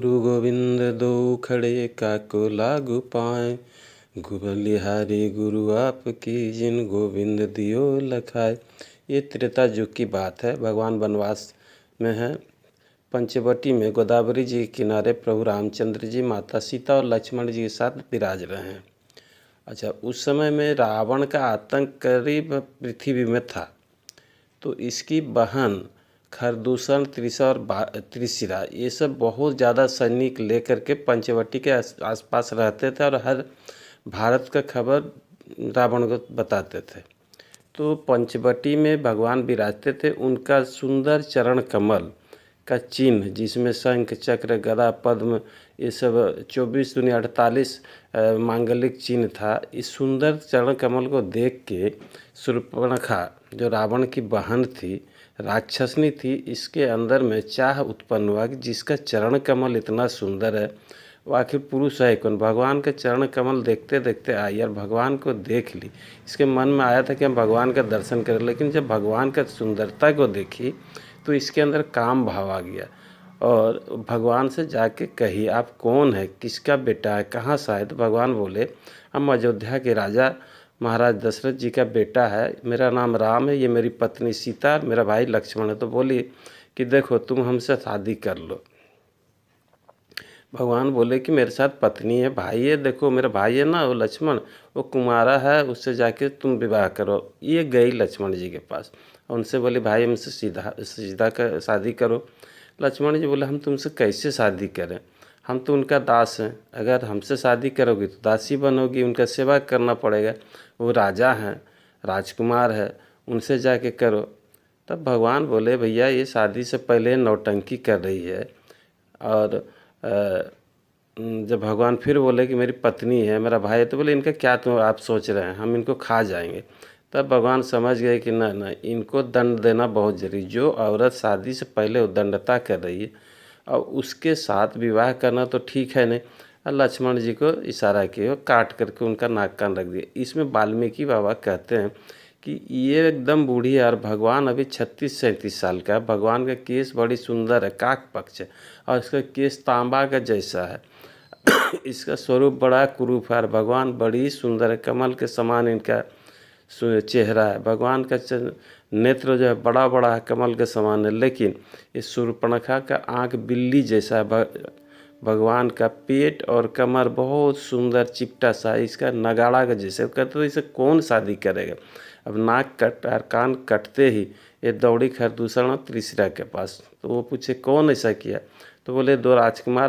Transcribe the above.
गुरु गोविंद दो खड़े काको लागू पाएँ। बलिहारी गुरु आपकी जिन गोविंद दियो लखाए। ये त्रेता युग की बात है। भगवान वनवास में है। पंचवटी में गोदावरी जी के किनारे प्रभु रामचंद्र जी, माता सीता और लक्ष्मण जी के साथ विराज रहे हैं। अच्छा, उस समय में रावण का आतंक करीब पृथ्वी में था। तो इसकी बहन खरदूषण, त्रिशा और त्रिशिरा, ये सब बहुत ज़्यादा सैनिक लेकर के पंचवटी के आसपास रहते थे और हर भारत का खबर रावण को बताते थे। तो पंचवटी में भगवान विराजते थे। उनका सुंदर चरण कमल का चिन्ह, जिसमें शंख, चक्र, गदा, पद्म, ये सब 24 दूनी 48 मांगलिक चिन्ह था। इस सुंदर चरण कमल को देख के शूर्पणखा, जो रावण की बहन थी, राक्षसनी थी, इसके अंदर में चाह उत्पन्न हुआ कि जिसका चरण कमल इतना सुंदर है वो आखिर पुरुष है कौन। भगवान के चरण कमल देखते देखते आई और भगवान को देख ली। इसके मन में आया था कि हम भगवान का दर्शन करें, लेकिन जब भगवान का सुंदरता को देखी तो इसके अंदर काम भाव आ गया और भगवान से जाके कही, आप कौन है, किसका बेटा है, कहाँ से है। तो भगवान बोले, हम अयोध्या के राजा महाराज दशरथ जी का बेटा है, मेरा नाम राम है, ये मेरी पत्नी सीता, मेरा भाई लक्ष्मण है। तो बोली कि देखो तुम हमसे शादी कर लो। भगवान बोले कि मेरे साथ पत्नी है, भाई है, देखो मेरा भाई है ना वो लक्ष्मण, वो कुमारा है, उससे जाके तुम विवाह करो। ये गई लक्ष्मण जी के पास, उनसे बोले भाई हमसे सीधा सीधा कर शादी करो। लक्ष्मण जी बोले हम तुमसे कैसे शादी करें, हम तो उनका दास हैं, अगर हमसे शादी करोगी तो दासी बनोगी, उनका सेवा करना पड़ेगा। वो राजा हैं, राजकुमार है, उनसे जाके करो। तब भगवान बोले भैया ये शादी से पहले नौटंकी कर रही है। और जब भगवान फिर बोले कि मेरी पत्नी है, मेरा भाई है, तो बोले इनका क्या तुम आप सोच रहे हैं, हम इनको खा जाएंगे। तब भगवान समझ गए कि ना ना, इनको दंड देना बहुत जरूरी। जो औरत शादी से पहले उद्दंडता कर रही है और उसके साथ विवाह करना तो ठीक है नहीं। और लक्ष्मण जी को इशारा किया, काट करके उनका नाक कान रख दिया। इसमें वाल्मीकि बाबा कहते हैं कि ये एकदम बूढ़ी है और भगवान अभी 36-37 साल का है। भगवान का केस बड़ी सुंदर है, काक पक्ष है और इसका केस तांबा का जैसा है। इसका स्वरूप बड़ा कुरूप है और भगवान बड़ी सुंदर है, कमल के समान इनका चेहरा है। भगवान का नेत्र जो है बड़ा बड़ा है, कमल के समान है, लेकिन इस शूर्पणखा का आँख बिल्ली जैसा है। भगवान का पेट और कमर बहुत सुंदर चिपटा सा, इसका नगाड़ा का जैसे। कहते तो इसे कौन शादी करेगा। अब नाक कट और कान कटते ही ये दौड़ी खरदूषण और त्रिशिरा के पास। तो वो पूछे कौन ऐसा किया, तो बोले दो राजकुमार